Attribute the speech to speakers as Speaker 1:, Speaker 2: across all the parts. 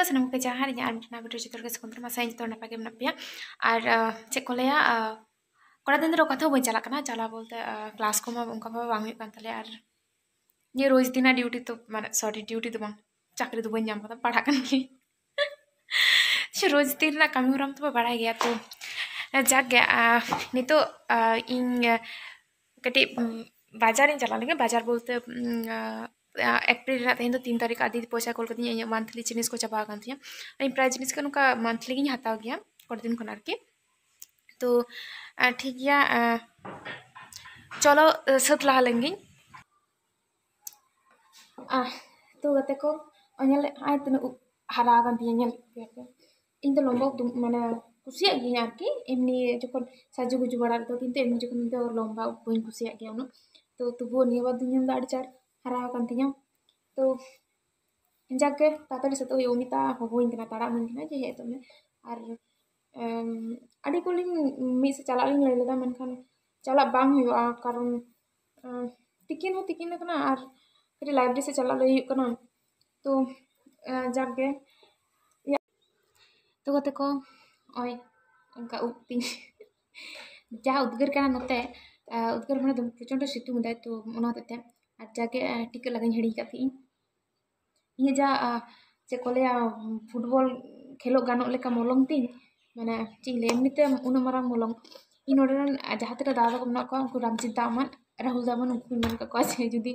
Speaker 1: senang ke jahat ya armina video citor ke sekontar masa ini tuh napak game napia ar cek kolea kora दिन रो कथा बन चला करना चला बोलते क्लास को मैं उनका मैं वांगी करता ले यार ये रोज दिन ड्यूटी तो माने सॉरी ड्यूटी तो बंग चाकरी तो बन जाम करता पढ़ा करने से रोज दिन ना कमी हो रहा तो बड़ा गया तो जाग गया नहीं तो इन कटी बाजार इन चला लेंगे बाजार बोलते अप्रैल रात इन तो 3 तारीख आदि पैसा कॉल करती हैं मंथली जिनिस को चबा करती हैं इन प्राइस जिनिस का उनका मंथली ही हताव गया कर दिन खनार के तो ठीक है चलो सत लहा लेंगे तो गते को अनल आय तने हराกันदिया ñal इन तो लंबा माने कुसिया गया आरकी एमनी जखन साजु गुजु बड़ा तो किंतु एमनी जखन तो लंबा बइन कुसिया गया उन तो तुबो निया बाद दिन दाड़ चार हराกันदिया तो जाके तातरी सतो योमिता होबोइन कना ताड़ा मन कना जे हे तमे आर अड़ी को मी से चला लिंग ले लेदा मनखान चला बांग हुआ कारण तिकिन हो तिकिन कना आर कटी लाइब्रेरी से चला ले कना तो जाके तो गते को ओय उनका उपती जा उद्गर कना नते उद्गर माने दम प्रचंड सितुंग दाय तो ओना तते आर जाके टिके लगाई हड़ी काथी ये जा जे कोले फुटबॉल खेलो गानो लेका मोलंग ती माने चिले एमनिते उन मारांग मोलंग इन ओडरन जहां तक दादा को मना को उनको रामजीत दामन राहुल दामन उनको मन का कोचे जुदी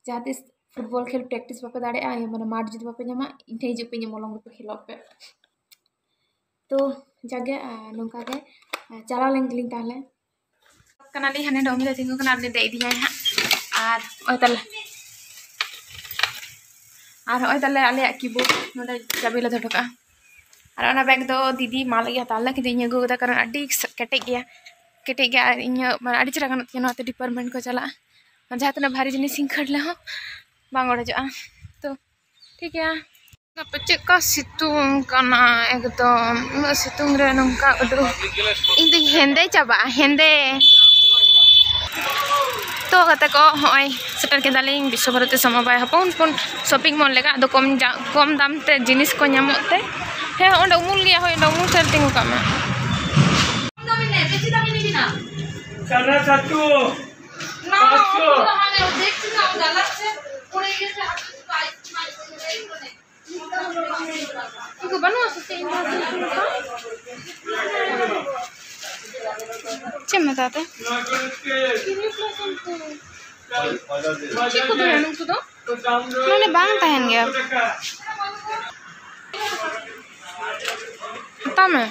Speaker 1: जहां फुटबॉल खेल प्रैक्टिस बापे दाड़े आ माने माठ जुदी बापे जमा इनते हिजु पे मोलंग पे खेलो पे तो जागे नोंका के चला लेंगलिंग ताले कनाली हने डोमी ले थिंगो कना दे दिया हा आर ओय तले आले कीबोर्ड नोडे चाबी ले धटका और ना बैग दो दीदी मा लगे हताला कि इन अगुदा कारण अड़ी केटे गया इन अड़ी चरा गानोते डिपार्टमेंट को चला जहाँ तना भारी जिनिस खड़ले हो बांग ओडजोआ तो ठीक है चेका सितुंग काना एकदम सितुंग रे नंका उडु इन हेंदे चाबा हेंदे तो गते को होय सेटर के दालिंग विश्वभारती समबाय हपन पन शॉपिंग मॉल लेगा दो कम दाम ते जिनिस को नामते हे ओंडे उमुल गया होय उमुल सेल तिंगु का में दामिने बेसी दामिने बिना सारा सत्तू ना हाने देखछि ना गलत से पड़े गेছে इको बनवा सकते इन चमना ताते चिको तो ननु तो माने बांग tahan गया तमे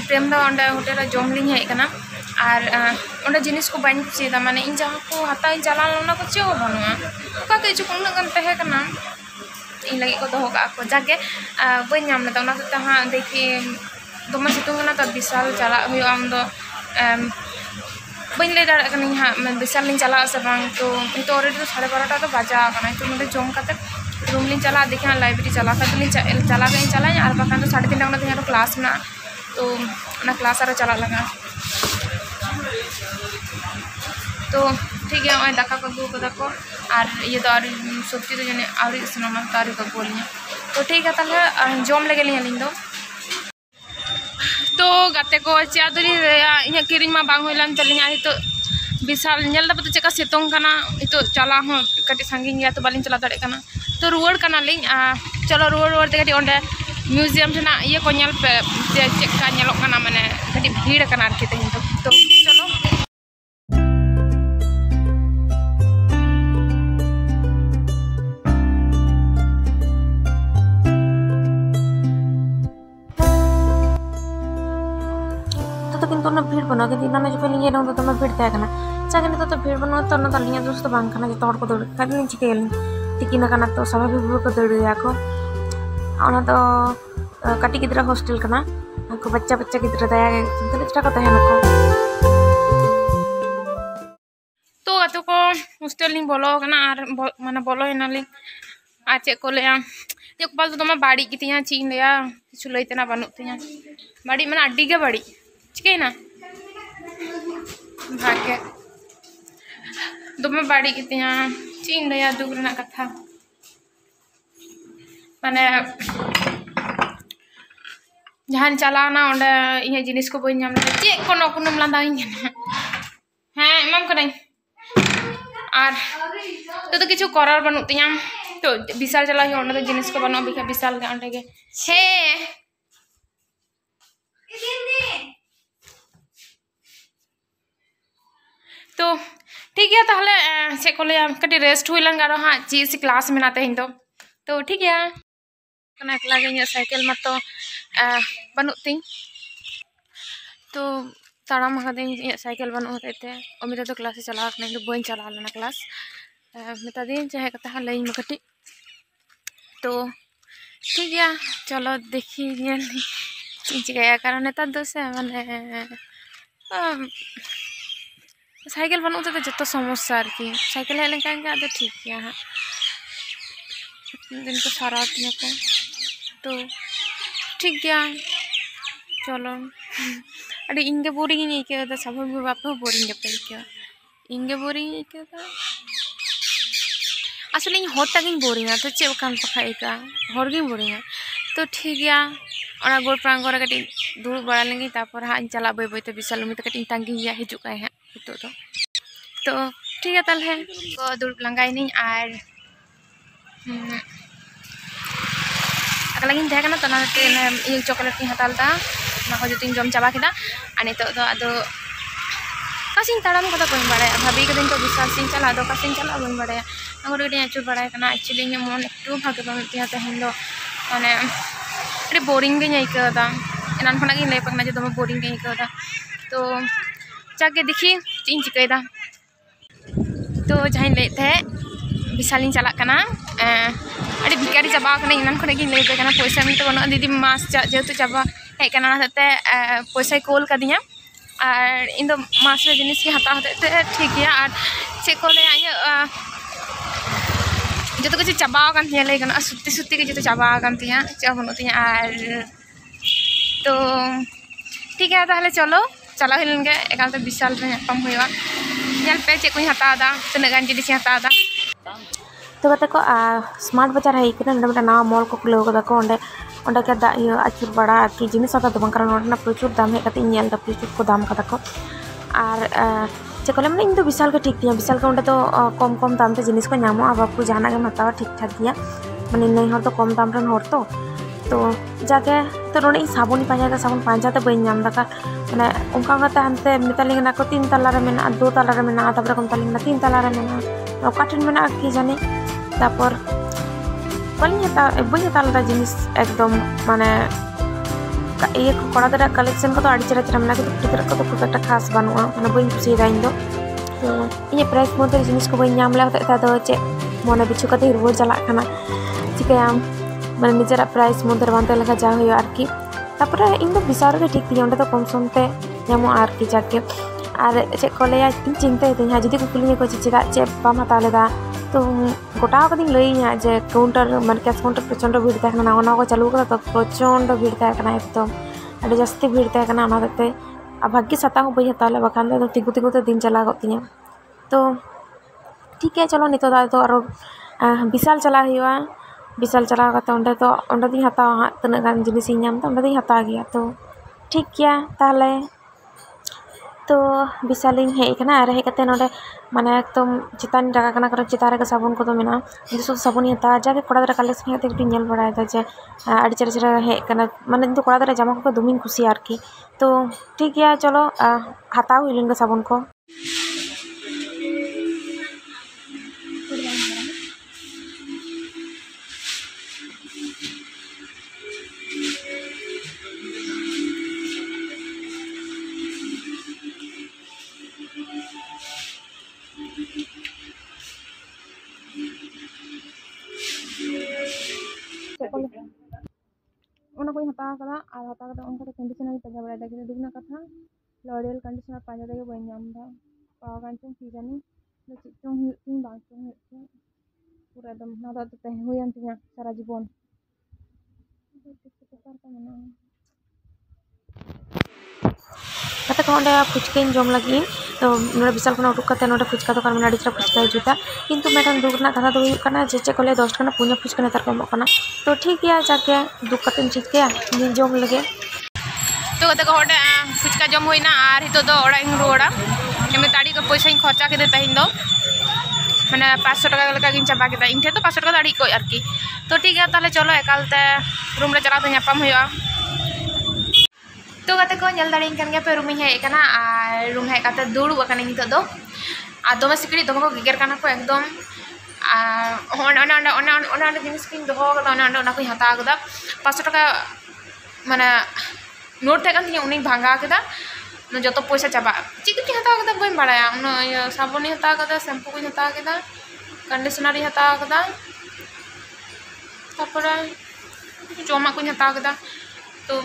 Speaker 1: प्रेम होटेल जमलिंग हेकना और ओंडे जिनिस को बाइन कुसिदा माने इन जहाँ को हता चला ना को चे बनुआ का के चुक उन गन तहे कना इन लगे को दोहो का को जाके बइन नाम लेता ना तो हाँ देखी दमे सितुंग ना तो विशाल चला हुआ हम दो बइन ले दाड़ा कनी हाँ विशाल लिंग चला से बांग तो तो ऑलरेडी तो 12:30 तो बजा कना तो नोडे जम काते रूम लिंग चला देखा लाइब्रेरी चला चला और बाखान तो 3:30 उन्हें क्लास में तो क्लास आरो चला लगा तो ठीक है और दाका को अगू कदा को और ये तो सब्जी तो जने आउरी सिनेमा तारी को बोलिए तो ठीक है ताले जम लगे लिंग दो तो गाते को चादरी इन किरिंग मा बांग होइलान तलिया तो विशाल नेल दब तो चेका सितोंग काना तो चला हो कटी संगिंग गया तो बालिन चला दड़े काना तो रुवाड़ काना लिंग चलो रुवाड़ ते कटी ओंडे म्यूजियम जना ये को नेल पे चेका नेलो काना माने कटी भीड़ काना आरकी तेन तो चलो तो किंतु ना भीड़ बना के दिना जो पहले ये रहा तो मैं भीड़ तय करना चाहे नहीं तो भीड़ बना तो ना तलियां दोस्तों बांग खाना जो तोड़ को दौड़ कर नहीं चिके तिकिन करना तो सब भी को दौड़ दिया को आना तो कटी गिद्रा हॉस्टल करना Aku baca-baca gitu daya internet kita kata aku. Tuh atau ko hostel ling bolo karena mana bolo enali acek ko leya. Dia kepala tuh sama badi gitu ya cing leya sulai tena banut tuh ya. Badi mana adi ga badi. Cikai na. भाग्य तुम्हें बाड़ी कितनी चीन लिया दूर कथा माने जहाँ चलाना ओंडे इन जिनिस को बन चे कोनो कोनो लादा हाँ एमम करें और तो किछु करार बनू तिया तो विशाल चला ओंडे तो जिनिस को बनू बिका विशाल के ओंडे के हे तो ठीक है ताहले से को ले कटी रेस्ट हुई लंगा रो हाँ चीज क्लास में नाते हिंदो तो ठीक है कना एकला गे साइकिल मत तो बनut ting तो ताड़ाम हदिन साइकिल बनut होते अमिता तो क्लास चला कने तो बन चला लेना क्लास मेता दिन चाहे कता लई म कटी तो ठीक है चलो देखी चिकाया कारण नेता दो से माने साइकिल बनू तो जो समस्या की साइकिल हेल्ले के ठीक है हाँ दिन को सारा को तो ठीक है चलो अरे इंगे बोरिंग इके सब बाप बोरिंग पे इंगे बोरिंग इके असली हर बोरिंग तो चेकान पखा हर बोरिंग तो ठीक है और गोड़ प्रांगण कटी दुड़ बड़ा लेंगे तापर हाँ चला बै बैते विशाल उम्मीद कटी तंगी हिजुका हाँ हित तो ठीक है ताल तो दुड़ लंगाई और अगलागिन तहकना तो ये चॉकलेट हता लेदा जो जम चाबा केदा और नित अदो कासिन ताड़ाम कदा बन बड़ा भाभी कदिन तो विशाल से चला दो कासिन चला बन बड़ा और अचूर बड़ा एक्चुअली इन मन एक भागे बनती तेहन दो माने अरे बोरिंग आइकदा एनान खना लैप जो दमे बोरिंग आइकदा तो जाके देखी चीन चिकायदा तो जहाँ लैत थे विशाल चलना अरे भिकारी चाबा इनान खन लैपे पैसा तो बना दीदी मास जेहेतु चाबा हेकना पैसा कोल कदिया और इन मास जिनिस हता होते ठीक गया और चे को जो कुछ चाबा लैना सुती सुती जो चाबा चे बनू तीन और तो ठीक है ताहले चलो चला हुई लेंगे एकालते विशाल पे नापाम हुआ पे चे को हता तीन गान जिनिस हता तो कते को स्मार्ट बाजार हेकना नवा मॉल को खुले को अंडे के आचुर बड़ा कि जिनिस हता तो कारण प्रचुर दाम हेल्ला प्रचुर को दाम का को और चेको मैंने इन विशाल के ठीक विशाल के तो कम कम दाम ते जिनिस को नामो बापू जहाना के हतावा ठीक ठाक गया मैंने नहीं तो कम दाम रन तो जाके तो नोड़े साबुन पांजा साबुन पांजाते बी नाम मैंने उनका हानते मेतालिंग को 3 तलारे में 2 तलारे में तापर को मेतालिंग 3 तलारे में अकाठन में कि जानी तापर बी हता जिनिस एकदम माने ये कड़ा दर कलेक्शन को तो चेहरा चेहरा में कुटी को खूब एक खास बनूँ मैं बी कुसिया इन तो इन प्राइस मध्य जिनिस को बी नाम चे मन बिछू करते रुआर चलना चिकायाम मैं निजरा प्राइस मध्य बांते लेखा जा आरकी तापर इन विशाल के ठीक थी तो कम समते नामो आरकी जाके और चे को लिया चिंता हाँ जुदी को कुली को चेदा चे बाम हता लेदा तो गोटा लैया जे काउंटर मैं कैश काउंटर प्रचंड भीड़ तहना को चालू कर तो प्रचंड भीड़ तहना एकदम अभी जास्ती भीड़ तहना भाग्य हता बी हता बखान तिगु तिगुते दिन चला गतिया तो ठीक है चलो नितो तो और विशाल चला हुआ विशाल चला करते तो अंडी हता हाँ तना गान जिनिस अंडी हता गया तो ठीक गया ताहले तो विशाल हेकना और हेकते नोडे माने एकदम चितान रखा कारण चितान साबुन को मेना शुद्ध साबुन हता जाके कड़ा दर कलेक्शन हेल्ला बड़ा जे चेहरा चेहरा हेकना माने कड़ा दर जमा को दमिन खुशी आरकी तो ठीक गया चलो हता हुई लेंगे साबुन को हता कदा और हता कदा उनका कंडीशनर पाजा बड़ा लगे दुगना कथा लॉरियल कंडीशनर पाजा लगे बन नामदा पावा कांचन की जानी चिचों हुई बांचों हुई पूरा एकदम ना तो तह हुई अंतिया सारा जीवन कते को फुचका जम लगी तो विशाल को उडुक फुचका दुकान में अड़ी फुचका जुटा किंतु मेटन दुख कथा तो जे चे को 10 टाका पुनिया फुचका नेतार को तो ठीक है जाके दुख कते चिका जम लगे तो कते को फुचका जम होना और हितो दो ओड़ा इन रुआड़ा एमे ताड़ी को पैसा खर्चा के तेहन दो मैंने 500 टाका लेका चाबा के इन ठे तो 500 टाका दाड़ी को आरकी तो ठीक है ताले चलो एकालते रूम रे चलाते नापाम हुआ तो कते को नल दाड़ी कन पे रूम हेकना और रूम हेक कते दुड़ुब अकना नितो दो आ दमे सिकड़ी दमे को गेगर काना को एकदम आ जिनिस को दोहो कदा को हता कदा 500 टाका माने नोट थे उन्हीं भांगा कदा जो तो पैसा चाबा चिकटी हता कदा बई बाड़ाया उन साबुन हता कदा शैम्पू को हता कदा कंडीशनर हता कदा तापर जमा को हता कदा तो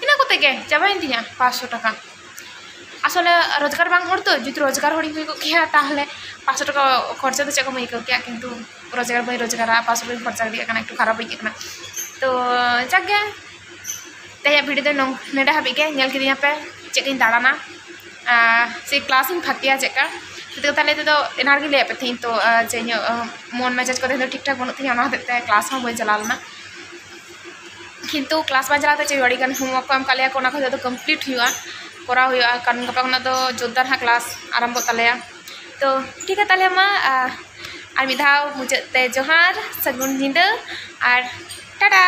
Speaker 1: इना कोते के चाबाइन तिया 500 टाका आसले रोजगार बांग हर तो जुदी रोजगार हड़ी हुई को किया ताहले 500 टाका खर्चा तो चेक को इको किया किंतु रोजगार बई रोजगार 500 टाका खर्चा दिया कना एकटु खराब होई कना तो जागे तेया वीडियो दो नेडा हाबी के नेल किदिया पे चेकिन दाड़ाना से क्लास इन फातिया चेका तो ताले तो एनार गे ले पे थी तो जे मन मेजाज को ठीक ठाक बनु थी ओना हते क्लास में बई चलालना किंतु क्लास बा चलाते चे बड़ी गन होमवर्क को एम कालिया को ना तो कंप्लीट हुआ करा हुआ कारण गपा खना तो जोरदार हाँ क्लास आरम्भ तालेया तो ठीक है ताले मा और मिधाव मुचाते जोहार सगुन निंदा और टाटा।